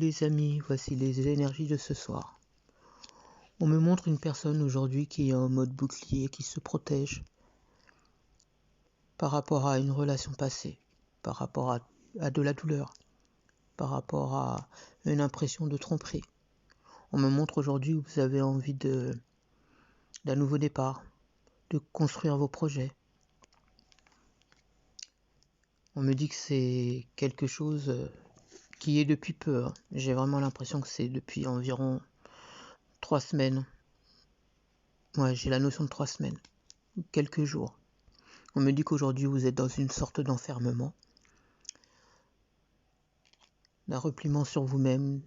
les amis, voici les énergies de ce soir. On me montre une personne aujourd'hui qui est en mode bouclier, qui se protège par rapport à une relation passée, par rapport à de la douleur, par rapport à une impression de tromperie. On me montre aujourd'hui où vous avez envie d'un nouveau départ, de construire vos projets. On me dit que c'est quelque chose qui est depuis peu. J'ai vraiment l'impression que c'est depuis environ 3 semaines. Ouais, j'ai la notion de 3 semaines, quelques jours. On me dit qu'aujourd'hui vous êtes dans une sorte d'enfermement, d'un repliement sur vous-même,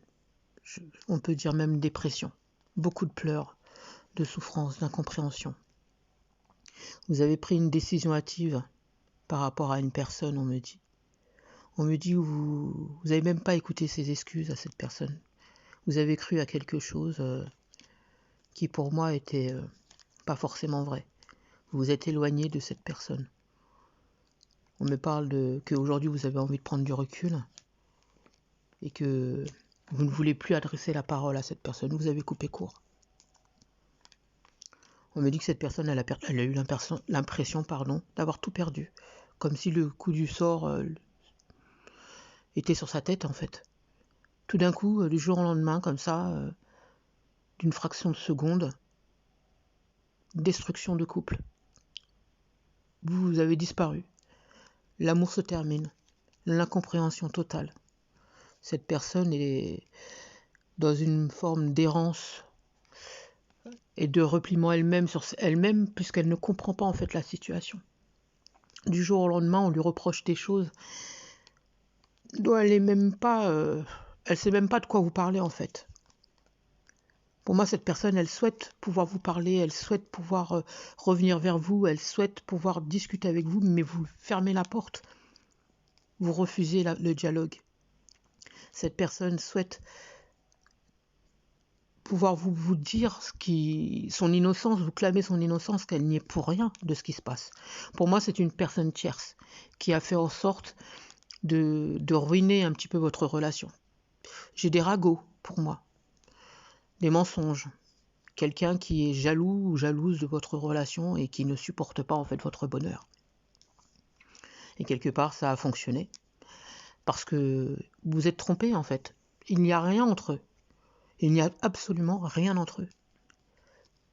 on peut dire même dépression, beaucoup de pleurs, de souffrance, d'incompréhension. Vous avez pris une décision hâtive par rapport à une personne, on me dit. On me dit que vous n'avez même pas écouté ses excuses à cette personne. Vous avez cru à quelque chose qui pour moi était pas forcément vrai. Vous vous êtes éloigné de cette personne. On me parle qu'aujourd'hui vous avez envie de prendre du recul et que vous ne voulez plus adresser la parole à cette personne. Vous avez coupé court. On me dit que cette personne elle a eu l'impression d'avoir tout perdu. Comme si le coup du sort était sur sa tête en fait. Tout d'un coup, du jour au lendemain, comme ça, d'une fraction de seconde, destruction de couple. Vous avez disparu. L'amour se termine. L'incompréhension totale. Cette personne est dans une forme d'errance et de repliement elle-même sur elle-même puisqu'elle ne comprend pas en fait la situation. Du jour au lendemain, on lui reproche des choses dont elle sait même pas de quoi vous parler en fait. Pour moi, cette personne, elle souhaite pouvoir vous parler, elle souhaite pouvoir revenir vers vous, elle souhaite pouvoir discuter avec vous, mais vous fermez la porte. Vous refusez le dialogue. Cette personne souhaite pouvoir vous dire son innocence, vous clamer son innocence, qu'elle n'y est pour rien de ce qui se passe. Pour moi, c'est une personne tierce qui a fait en sorte de ruiner un petit peu votre relation. J'ai des ragots pour moi, des mensonges, quelqu'un qui est jaloux ou jalouse de votre relation et qui ne supporte pas en fait votre bonheur. Et quelque part, ça a fonctionné parce que vous êtes trompés en fait. Il n'y a rien entre eux. Il n'y a absolument rien entre eux.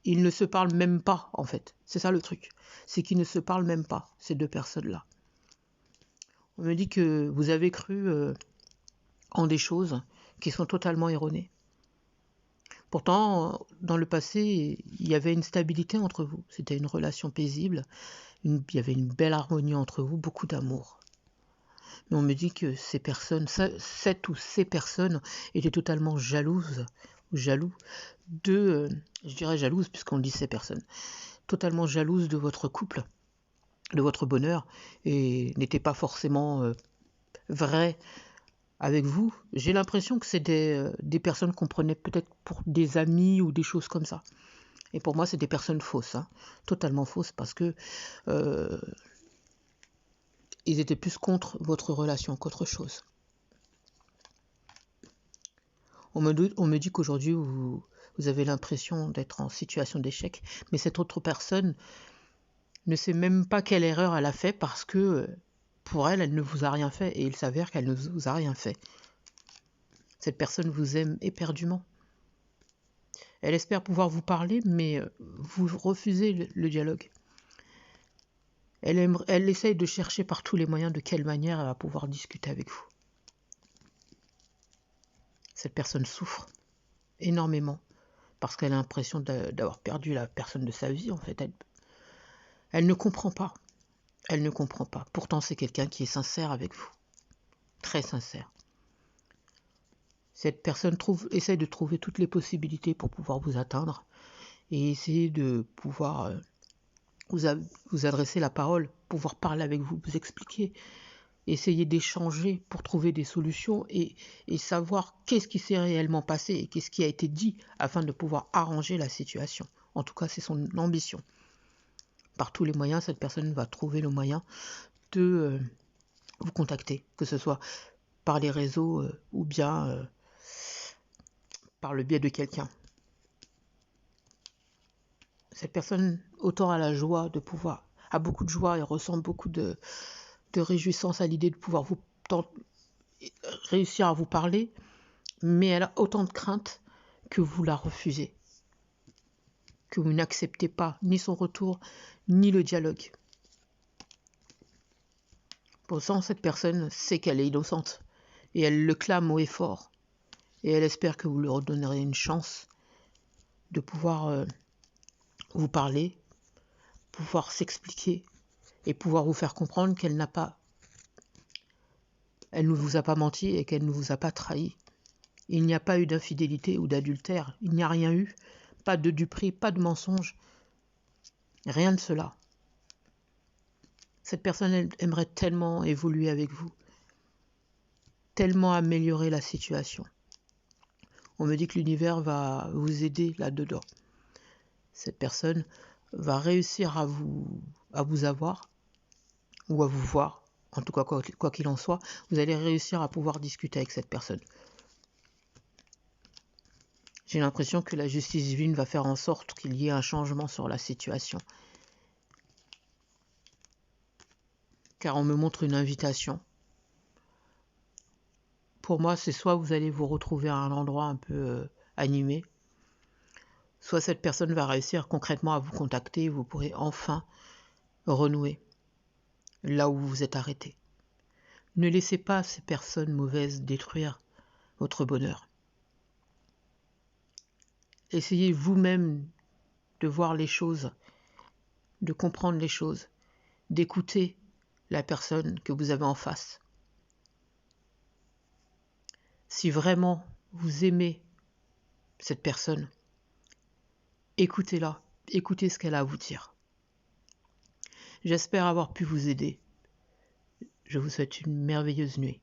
Ils ne se parlent même pas, en fait. C'est ça le truc. C'est qu'ils ne se parlent même pas, ces deux personnes-là. On me dit que vous avez cru en des choses qui sont totalement erronées. Pourtant, dans le passé, il y avait une stabilité entre vous. C'était une relation paisible. Il y avait une belle harmonie entre vous, beaucoup d'amour. Mais on me dit que ces personnes, cette ou ces personnes étaient totalement jalouses, ou jaloux je dirais jalouses puisqu'on dit ces personnes, totalement jalouses de votre couple, de votre bonheur, et n'étaient pas forcément vraies avec vous. J'ai l'impression que c'est des personnes qu'on prenait peut-être pour des amis ou des choses comme ça. Et pour moi, c'est des personnes fausses, totalement fausses, parce que ils étaient plus contre votre relation qu'autre chose. On me dit qu'aujourd'hui, vous avez l'impression d'être en situation d'échec, mais cette autre personne ne sait même pas quelle erreur elle a fait parce que pour elle, elle ne vous a rien fait et il s'avère qu'elle ne vous a rien fait. Cette personne vous aime éperdument. Elle espère pouvoir vous parler, mais vous refusez le dialogue. Elle essaye de chercher par tous les moyens de quelle manière elle va pouvoir discuter avec vous. Cette personne souffre énormément parce qu'elle a l'impression d'avoir perdu la personne de sa vie, en fait. Elle ne comprend pas. Elle ne comprend pas. Pourtant, c'est quelqu'un qui est sincère avec vous. Très sincère. Cette personne essaye de trouver toutes les possibilités pour pouvoir vous atteindre et essayer de pouvoir vous adresser la parole, pouvoir parler avec vous, vous expliquer, essayer d'échanger pour trouver des solutions et savoir qu'est-ce qui s'est réellement passé et qu'est-ce qui a été dit afin de pouvoir arranger la situation. En tout cas, c'est son ambition. Par tous les moyens, cette personne va trouver le moyen de vous contacter, que ce soit par les réseaux ou bien par le biais de quelqu'un. Cette personne, autant a la joie de pouvoir, a beaucoup de joie et ressent beaucoup de réjouissance à l'idée de pouvoir réussir à vous parler, mais elle a autant de crainte que vous la refusez, que vous n'acceptez pas ni son retour, ni le dialogue. Pourtant, cette personne sait qu'elle est innocente, et elle le clame haut et fort, et elle espère que vous lui redonnerez une chance de pouvoir vous parler, pouvoir s'expliquer, et pouvoir vous faire comprendre qu'elle elle ne vous a pas menti et qu'elle ne vous a pas trahi. Il n'y a pas eu d'infidélité ou d'adultère, il n'y a rien eu, pas de duperie, pas de mensonge, rien de cela. Cette personne elle aimerait tellement évoluer avec vous, tellement améliorer la situation. On me dit que l'univers va vous aider là-dedans. Cette personne va réussir à vous avoir ou à vous voir. En tout cas, quoi qu'il en soit, vous allez réussir à pouvoir discuter avec cette personne. J'ai l'impression que la justice divine va faire en sorte qu'il y ait un changement sur la situation. Car on me montre une invitation. Pour moi, c'est soit vous allez vous retrouver à un endroit un peu animé, soit cette personne va réussir concrètement à vous contacter et vous pourrez enfin renouer là où vous vous êtes arrêté. Ne laissez pas ces personnes mauvaises détruire votre bonheur. Essayez vous-même de voir les choses, de comprendre les choses, d'écouter la personne que vous avez en face. Si vraiment vous aimez cette personne, écoutez-la, écoutez ce qu'elle a à vous dire. J'espère avoir pu vous aider. Je vous souhaite une merveilleuse nuit.